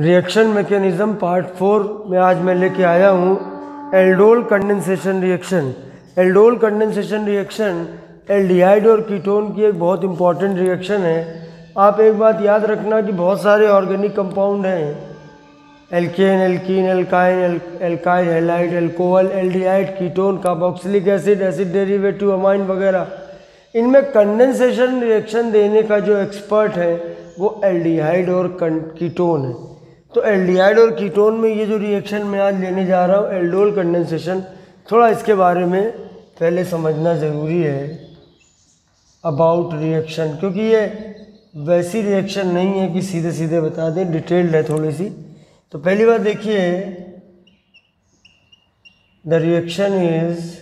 Reaction mechanism part 4 में आज मैं लेके आया हूँ aldol condensation reaction. Aldol condensation reaction aldehyde और कीटोन की एक बहुत इंपॉर्टेंट रिएक्शन है। आप एक बात याद रखना कि बहुत सारे ऑर्गेनिक कंपाउंड हैं, alkane, alkene, alkyne, alkyl halide, alcohol, aldehyde, ketone, carboxylic acid, acid derivative, amine वगैरह। इनमें कंडेंसेशन रिएक्शन देने का जो एक्सपर्ट है वो एल्डिहाइड और कीटोन है। तो एल्डिहाइड और कीटोन में ये जो रिएक्शन मैं आज लेने जा रहा हूँ एल्डोल कंडेंसेशन, थोड़ा इसके बारे में पहले समझना ज़रूरी है अबाउट रिएक्शन, क्योंकि ये वैसी रिएक्शन नहीं है कि सीधे सीधे बता दें, डिटेल्ड है थोड़ी सी। तो पहली बात देखिए, the reaction is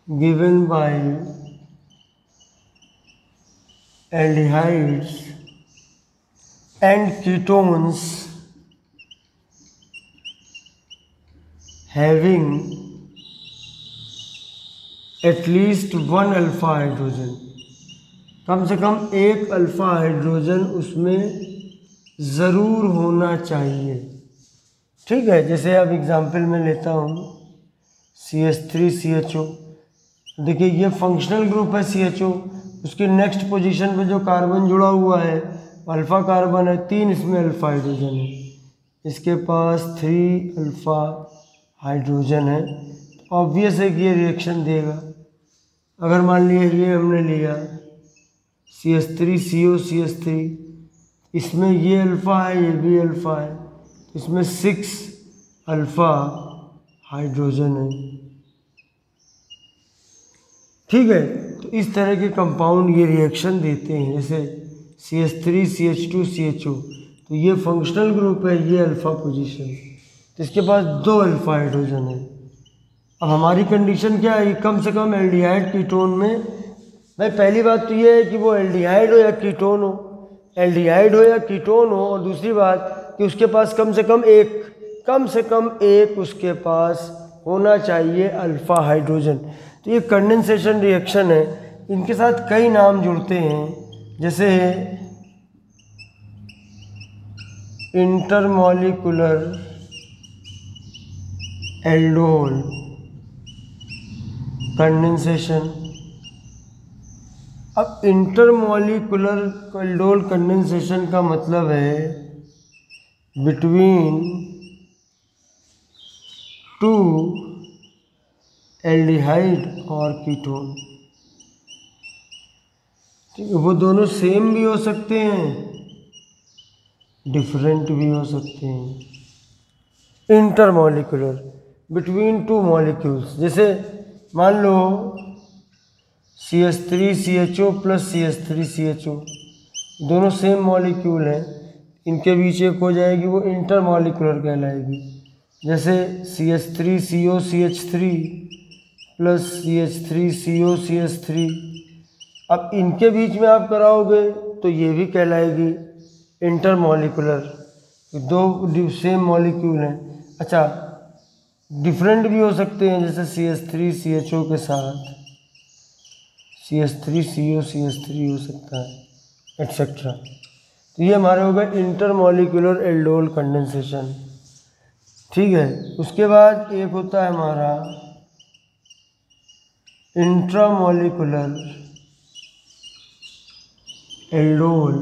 given by aldehydes and ketones having at least one alpha hydrogen, कम से कम एक अल्फा हाइड्रोजन उसमें ज़रूर होना चाहिए। ठीक है, जैसे अब एग्जांपल में लेता हूँ CH3CHO। देखिए ये फंक्शनल ग्रुप है CHO, उसकी नेक्स्ट पोजीशन पे जो कार्बन जुड़ा हुआ है अल्फ़ा कार्बन है, 3 इसमें अल्फ़ा हाइड्रोजन है, इसके पास 3 अल्फ़ा हाइड्रोजन है। ऑब्वियस है कि ये रिएक्शन देगा। अगर मान लिया ये हमने लिया CH3CO CH3, इसमें ये अल्फ़ा है, ये भी अल्फ़ा है, इसमें 6 अल्फ़ा हाइड्रोजन है। ठीक है, तो इस तरह के कंपाउंड ये रिएक्शन देते हैं, जैसे CH3CH2CHO, तो ये फंक्शनल ग्रुप है, ये अल्फ़ा पोजीशन, तो इसके पास 2 अल्फ़ा हाइड्रोजन है। अब हमारी कंडीशन क्या है, कम से कम एल्डिहाइड कीटोन में, भाई पहली बात तो ये है कि वो एल्डिहाइड हो या कीटोन हो, एल्डिहाइड हो या कीटोन हो, और दूसरी बात कि उसके पास कम से कम एक उसके पास होना चाहिए अल्फ़ा हाइड्रोजन। तो ये कंडेंसेशन रिएक्शन है, इनके साथ कई नाम जुड़ते हैं, जैसे इंटरमॉलिक्यूलर एल्डोल कंडेंसेशन। अब इंटरमॉलिक्यूलर एल्डोल कंडेंसेशन का मतलब है बिटवीन 2 एल्डिहाइड और कीटोन। ठीक है, वो दोनों सेम भी हो सकते हैं, डिफरेंट भी हो सकते हैं। इंटरमॉलिक्यूलर बिटवीन 2 मॉलिक्यूल्स, जैसे मान लो CH3CHO प्लस CH3CHO, दोनों सेम मॉलिक्यूल हैं, इनके बीच एक हो जाएगी, वो इंटरमॉलिक्यूलर कहलाएगी। जैसे CH3CO CH3 plus CH3CO CH3, अब इनके बीच में आप कराओगे तो ये भी कहलाएगी इंटरमॉलिक्यूलर, दो सेम मॉलिक्यूल हैं। अच्छा, डिफरेंट भी हो सकते हैं, जैसे CH3CHO के साथ CH3CO CH3 हो सकता है, एट्सेट्रा। तो ये हमारे हो गए इंटरमॉलिक्यूलर एल्डोल कंडेंसेशन। ठीक है, उसके बाद एक होता है हमारा इंट्रामॉलिक्यूलर एल्डोल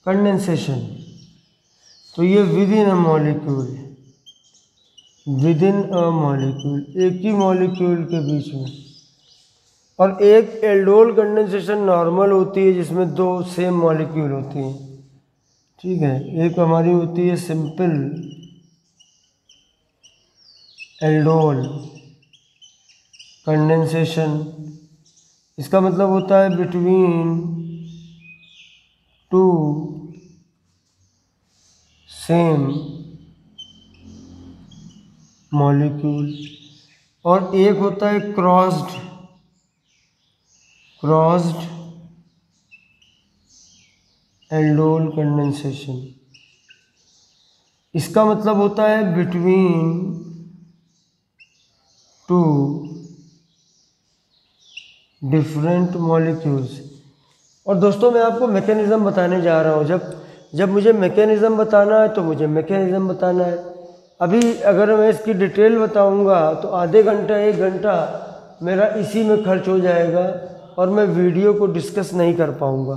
कंडेंसेशन। तो ये विद इन अ मॉलिक्यूल, एक ही मॉलिक्यूल के बीच में। और एक एल्डोल कंडेंसेशन नॉर्मल होती है जिसमें 2 सेम मॉलिक्यूल होती हैं। ठीक है, एक हमारी होती है सिंपल एल्डोल कंडेंसेशन, इसका मतलब होता है बिटवीन 2 सेम मॉलिक्यूल। और एक होता है क्रॉस्ड एल्डोल कंडेंसेशन, इसका मतलब होता है बिटवीन 2 डिफरेंट मॉलिक्यूल्स। और दोस्तों मैं आपको मैकेनिज्म बताने जा रहा हूँ। जब जब मुझे मैकेनिज़्म बताना है तो मुझे मैकेनिज़्म बताना है। अभी अगर मैं इसकी डिटेल बताऊंगा तो आधे घंटा 1 घंटा मेरा इसी में खर्च हो जाएगा और मैं वीडियो को डिस्कस नहीं कर पाऊंगा।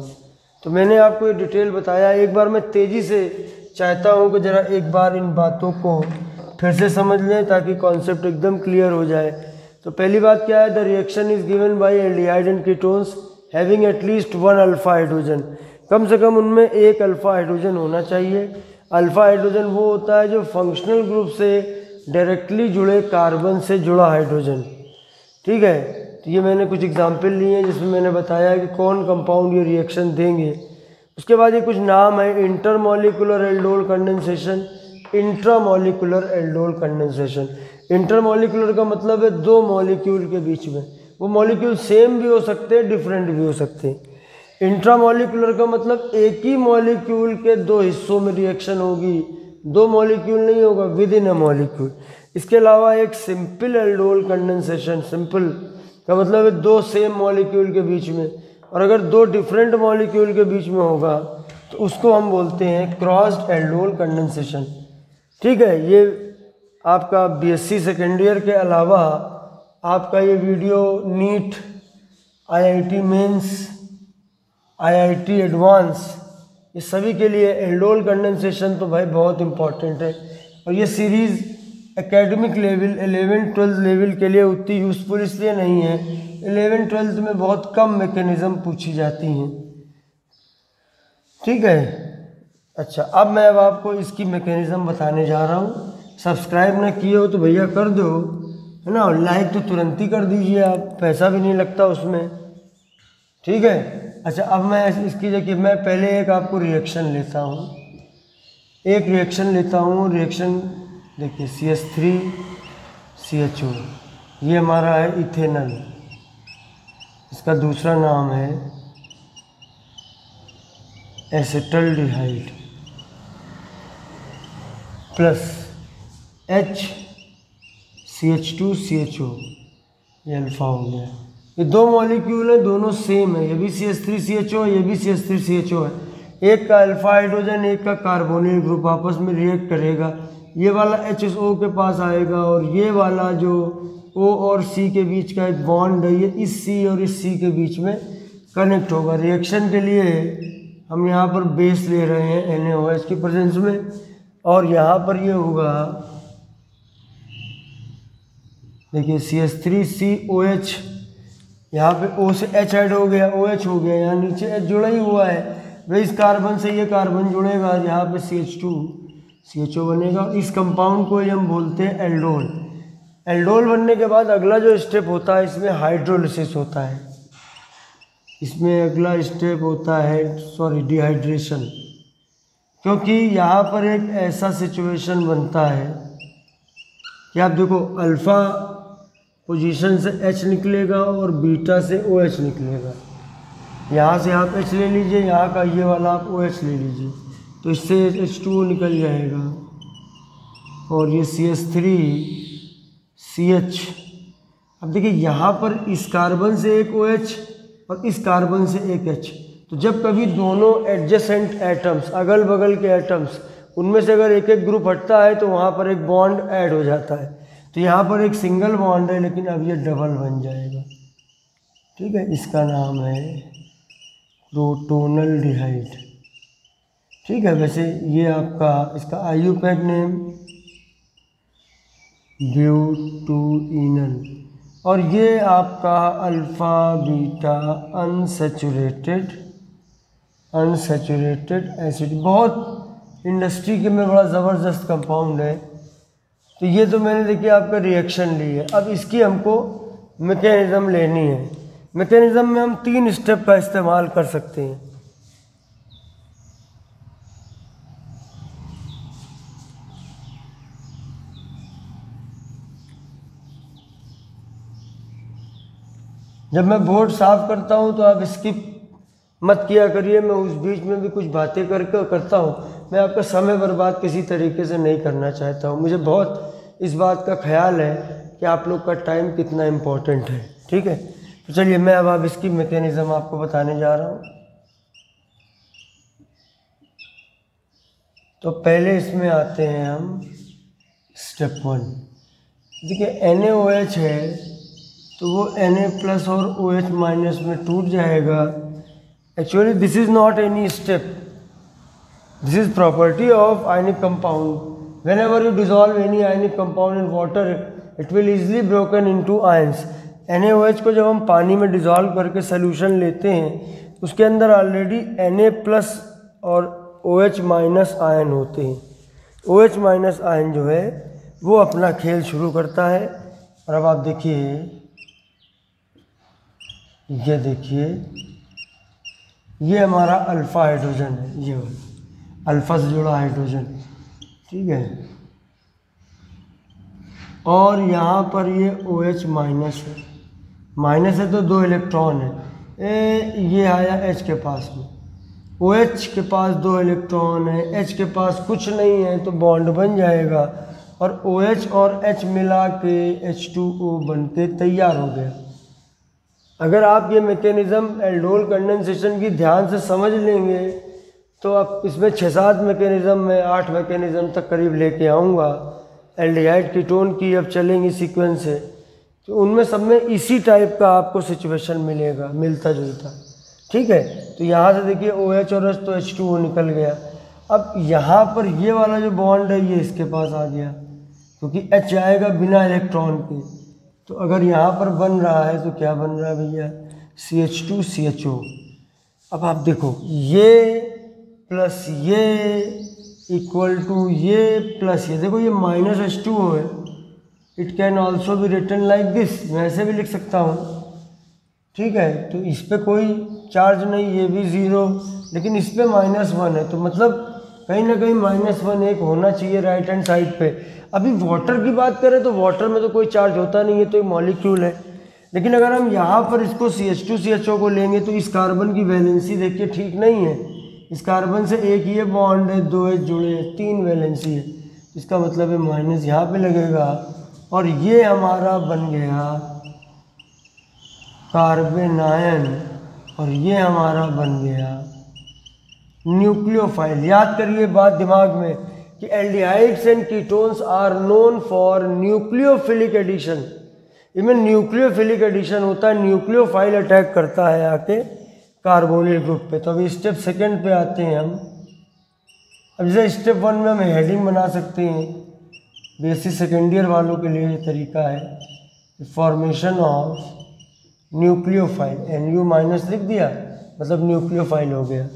तो मैंने आपको ये डिटेल बताया। एक बार मैं तेज़ी से चाहता हूँ कि ज़रा एक बार इन बातों को फिर से समझ लें ताकि कॉन्सेप्ट एकदम क्लियर हो जाए। तो पहली बात क्या है, the reaction is given by aldehyde and ketones having at least 1 alpha hydrogen. कम से कम उनमें 1 अल्फा हाइड्रोजन होना चाहिए। अल्फा हाइड्रोजन वो होता है जो फंक्शनल ग्रुप से डायरेक्टली जुड़े कार्बन से जुड़ा हाइड्रोजन। ठीक है, तो ये मैंने कुछ एग्जाम्पल लिए हैं जिसमें मैंने बताया कि कौन कंपाउंड ये रिएक्शन देंगे। उसके बाद ये कुछ नाम है, intermolecular aldol condensation, intramolecular aldol condensation. Intermolecular का मतलब है 2 मॉलिक्यूल के बीच में, वो मॉलिक्यूल सेम भी हो सकते हैं, डिफरेंट भी हो सकते हैं। इंट्रामॉलिक्यूलर का मतलब एक ही मॉलिक्यूल के 2 हिस्सों में रिएक्शन होगी, 2 मॉलिक्यूल नहीं होगा, विद इन अ मॉलिक्यूल। इसके अलावा एक सिंपल एल्डोल कंडेंसेशन, सिंपल का मतलब है 2 सेम मॉलिक्यूल के बीच में, और अगर 2 डिफरेंट मॉलिक्यूल के बीच में होगा तो उसको हम बोलते हैं क्रॉस्ड एल्डोल कंडेंसेशन। ठीक है, ये आपका बीएससी सेकेंड ईयर के अलावा आपका ये video NEET, IIT mains, IIT advance, ये सभी के लिए एल्डोल कंडेंसेशन तो भाई बहुत इम्पॉर्टेंट है। और ये series academic level 11th-12th level के लिए उतनी यूज़फुल इसलिए नहीं है, 11th-12th में बहुत कम मैकेनिज़्म पूछी जाती हैं। ठीक है, अच्छा अब मैं आपको इसकी मैकेनिज़्म बताने जा रहा हूँ। सब्सक्राइब ना किए हो तो भैया कर दो, है ना, लाइक तो तुरंत ही कर दीजिए आप, पैसा भी नहीं लगता उसमें। ठीक है, अच्छा अब मैं इसकी जगह मैं पहले एक आपको रिएक्शन लेता हूँ, एक रिएक्शन लेता हूँ। रिएक्शन देखिए CH3CHO, ये हमारा है इथेनॉल, इसका दूसरा नाम है एसिटल्डिहाइड प्लस HCH2CHO, ये अल्फा हो गया। ये 2 मॉलिक्यूल हैं, दोनों सेम है, ये भी CH3CHO है, ये भी CH3CHO है। एक का अल्फा हाइड्रोजन, एक का कार्बोनिल ग्रुप आपस में रिएक्ट करेगा, ये वाला HSO के पास आएगा और ये वाला जो O और C के बीच का एक बॉन्ड है, ये इस C और इस C के बीच में कनेक्ट होगा। रिएक्शन के लिए हम यहाँ पर बेस ले रहे हैं NaOH की प्रेजेंस में, और यहाँ पर ये होगा देखिए CH3COH, यहाँ पे O से H ऐड हो गया, OH हो गया, यहाँ नीचे H जुड़ा ही हुआ है, वही इस कार्बन से ये कार्बन जुड़ेगा, यहाँ पे CH2CHO बनेगा। इस कंपाउंड को हम बोलते हैं एल्डोल। एल्डोल बनने के बाद अगला जो स्टेप होता है इसमें हाइड्रोलिसिस होता है, इसमें अगला स्टेप होता है डिहाइड्रेशन, क्योंकि यहाँ पर एक ऐसा सिचुएशन बनता है कि आप देखो अल्फ़ा पोजीशन से H निकलेगा और बीटा से OH निकलेगा। यहाँ से आप H ले लीजिए, यहाँ का ये वाला आप OH ले लीजिए, तो इससे H2O निकल जाएगा और ये CH3CH। अब देखिए यहाँ पर इस कार्बन से एक OH और इस कार्बन से एक H, तो जब कभी दोनों एडजेसेंट एटम्स, अगल बगल के एटम्स, उनमें से अगर एक एक ग्रुप हटता है तो वहाँ पर एक बॉन्ड ऐड हो जाता है। तो यहाँ पर एक सिंगल बॉन्ड है लेकिन अब ये डबल बन जाएगा। ठीक है, इसका नाम है प्रोटोनल डिहाइड। ठीक है, वैसे ये आपका इसका IUPAC नेम ब्यूटूइनल, और ये आपका अल्फ़ा बीटा अनसैचुरेटेड एसिड, बहुत इंडस्ट्री के में बड़ा ज़बरदस्त कंपाउंड है। तो ये तो मैंने देखिए आपका रिएक्शन ली है, अब इसकी हमको मैकेनिज़्म लेनी है। मैकेनिज़्म में हम 3 स्टेप का इस्तेमाल कर सकते हैं। जब मैं बोर्ड साफ करता हूं तो आप स्किप मत किया करिए, मैं उस बीच में भी कुछ बातें करके करता हूं। मैं आपका समय बर्बाद किसी तरीके से नहीं करना चाहता हूं। मुझे बहुत इस बात का ख्याल है कि आप लोग का टाइम कितना इम्पोर्टेंट है। ठीक है, तो चलिए मैं अब इसकी मैकेनिज़्म आपको बताने जा रहा हूं। तो पहले इसमें आते हैं हम स्टेप 1। देखिए NaOH है तो वो Na+ और OH- में टूट जाएगा। Actually this is not any step, this is property of ionic compound. When ever you dissolve any ionic compound in water it will easily broken into ions. NaOH को जब हम पानी में डिजॉल्व करके सोल्यूशन लेते हैं उसके अंदर ऑलरेडी Na+ और OH- आयन होते हैं। OH- आयन जो है वो अपना खेल शुरू करता है। और अब आप देखिए, ये देखिए, ये हमारा अल्फ़ा हाइड्रोजन है, ये अल्फ़ा से जुड़ा हाइड्रोजन, ठीक है। और यहाँ पर ये OH- है, माइनस है तो 2 इलेक्ट्रॉन है। ये आया H के पास में, OH के पास 2 इलेक्ट्रॉन है, H के पास कुछ नहीं है तो बॉन्ड बन जाएगा और OH और H मिला के H2O बन के तैयार हो गया। अगर आप ये मैकेनिज़्म एल्डोल कंडेंसेशन की ध्यान से समझ लेंगे तो आप इसमें 6-7 मैकेनिज़्म में 8 मैकेनिज़्म तक करीब लेके आऊँगा। एल्डिहाइड कीटोन की अब चलेंगी सीक्वेंस से, तो उनमें सब में इसी टाइप का आपको सिचुएशन मिलेगा, मिलता जुलता, ठीक है। तो यहाँ से देखिए OH और H तो H2O निकल गया। अब यहाँ पर ये वाला जो बॉन्ड है ये इसके पास आ गया क्योंकि H आएगा बिना इलेक्ट्रॉन के। तो अगर यहाँ पर बन रहा है तो क्या बन रहा है भैया, CH2CHO। अब आप देखो ये प्लस ये इक्वल टू ये प्लस ये, देखो ये -H2O है। It can also be written like this, मैं ऐसे भी लिख सकता हूँ, ठीक है। तो इस पर कोई चार्ज नहीं, ये भी 0, लेकिन इस पर -1 है तो मतलब कहीं ना कहीं -1 एक होना चाहिए राइट हैंड साइड पे। अभी वाटर की बात करें तो वाटर में तो कोई चार्ज होता नहीं है, तो एक मॉलिक्यूल है। लेकिन अगर हम यहाँ पर इसको CH2CHO को लेंगे तो इस कार्बन की वैलेंसी देखिए ठीक नहीं है। इस कार्बन से एक ये बॉन्ड है, 2 H जुड़े हैं, 3 वैलेंसी है, इसका मतलब है माइनस यहाँ पे लगेगा और ये हमारा बन गया कार्बन आयन और ये हमारा बन गया न्यूक्लियोफाइल। याद करिए बात दिमाग में कि aldehydes and ketones are known for nucleophilic addition. इनमें न्यूक्लियोफिलिक एडिशन होता है, न्यूक्लियोफाइल अटैक करता है आके कार्बोनिल ग्रुप पे। तो अभी स्टेप 2 पे आते हैं हम। अब जैसे स्टेप 1 में हम हेडिंग बना सकते हैं, बेसिक सेकेंड ईयर वालों के लिए ये तरीका है, फॉर्मेशन ऑफ न्यूक्लियोफाइल, NU- लिख दिया मतलब न्यूक्लियोफाइल हो गया।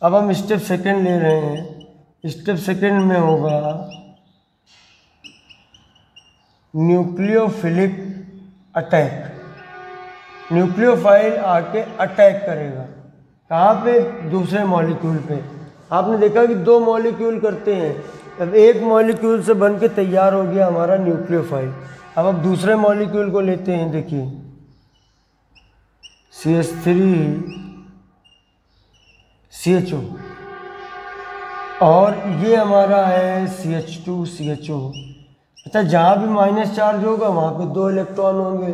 अब हम स्टेप 2 ले रहे हैं। स्टेप 2 में होगा न्यूक्लियोफिलिक अटैक। न्यूक्लियोफाइल आके अटैक करेगा कहाँ पे, दूसरे मॉलिक्यूल पे। आपने देखा कि 2 मॉलिक्यूल करते हैं, अब एक मॉलिक्यूल से बन के तैयार हो गया हमारा न्यूक्लियोफाइल। अब दूसरे मॉलिक्यूल को लेते हैं, देखिए CH3CHO और ये हमारा है CH2CHO। अच्छा, जहाँ भी माइनस चार्ज होगा वहाँ पे 2 इलेक्ट्रॉन होंगे,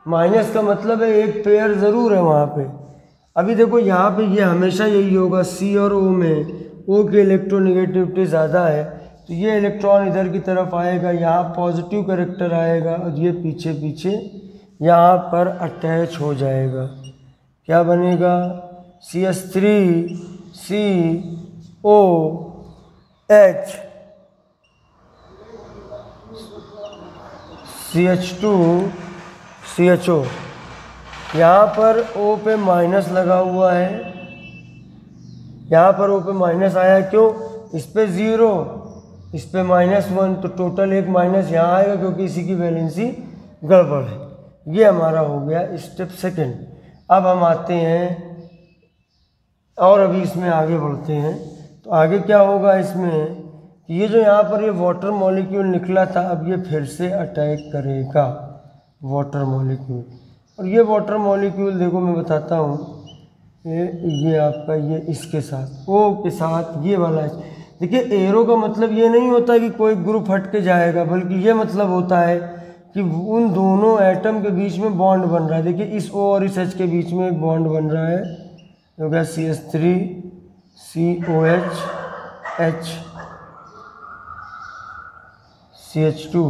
माइनस का मतलब है एक पेयर ज़रूर है वहाँ पे। अभी देखो यहाँ पे ये हमेशा यही होगा, C और O में O की इलेक्ट्रोनेगेटिविटी ज़्यादा है तो ये इलेक्ट्रॉन इधर की तरफ आएगा, यहाँ पॉजिटिव कैरेक्टर आएगा और ये पीछे पीछे यहाँ पर अटैच हो जाएगा। क्या बनेगा, CH3COH CH2CHO। यहाँ पर O पे माइनस लगा हुआ है, यहाँ पर O पे माइनस आया, क्यों, इस पे 0, इस पे -1, तो टोटल एक माइनस यहाँ आएगा क्योंकि इसी की वैलेंसी गड़बड़ है। ये हमारा हो गया स्टेप 2। अब हम आते हैं और अभी इसमें आगे बढ़ते हैं। तो आगे क्या होगा इसमें, ये जो यहाँ पर ये वाटर मॉलिक्यूल निकला था अब ये फिर से अटैक करेगा वाटर मॉलिक्यूल। और ये वाटर मॉलिक्यूल देखो मैं बताता हूँ, ये आपका ये इसके साथ O के साथ ये वाला है। देखिए एरो का मतलब ये नहीं होता कि कोई ग्रुप हट के जाएगा, बल्कि ये मतलब होता है कि उन दोनों एटम के बीच में बॉन्ड बन रहा है। देखिए इस O और इस H के बीच में एक बॉन्ड बन रहा है, हो गया CH3COH H CH2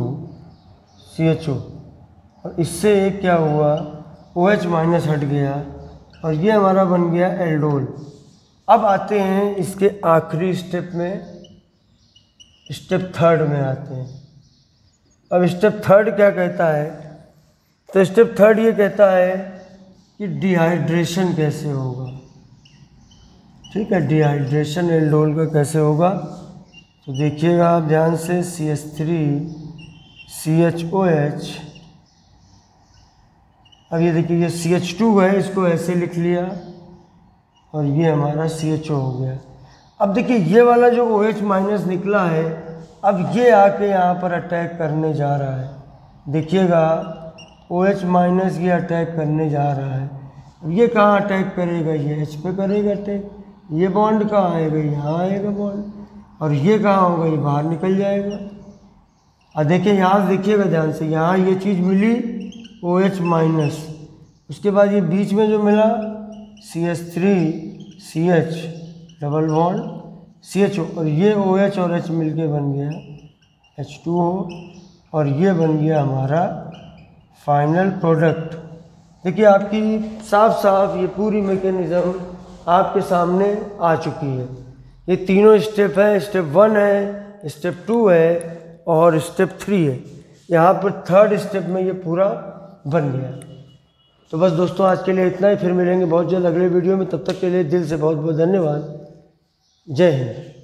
CHO, और इससे एक क्या हुआ, OH माइनस हट गया और ये हमारा बन गया एल्डोल। अब आते हैं इसके आखिरी स्टेप में, स्टेप थर्ड में आते हैं। अब स्टेप थर्ड क्या कहता है, तो स्टेप थर्ड ये कहता है कि डिहाइड्रेशन कैसे होगा। ठीक है, डिहाइड्रेशन एल्डोल का कैसे होगा, तो देखिएगा आप ध्यान से, CH3 CHOH, अब ये देखिए ये CH2 है, इसको ऐसे लिख लिया और ये हमारा CHO हो गया। अब देखिए ये वाला जो OH माइनस निकला है, अब ये आके यहाँ पर अटैक करने जा रहा है। देखिएगा OH माइनस ये अटैक करने जा रहा है। अब ये कहाँ अटैक करेगा, ये H पे करेगा अटैक। ये बॉन्ड कहाँ आएगा, यहाँ आएगा बॉन्ड, और ये कहाँ होगा, ये बाहर निकल जाएगा। और देखिए यहाँ देखिएगा ध्यान से, यहाँ ये चीज़ मिली OH माइनस, उसके बाद ये बीच में जो मिला CH3 CH double bond CHO, और ये OH और H मिलके बन गया H2O, और ये बन गया हमारा फाइनल प्रोडक्ट। देखिए आपकी साफ साफ ये पूरी मैकेनिज़्म आपके सामने आ चुकी है। ये तीनों स्टेप हैं, स्टेप 1 है, स्टेप 2 है और स्टेप 3 है। यहाँ पर थर्ड स्टेप में ये पूरा बन गया। तो बस दोस्तों आज के लिए इतना ही, फिर मिलेंगे बहुत जल्द अगले वीडियो में। तब तक के लिए दिल से बहुत बहुत धन्यवाद। जय हिंद।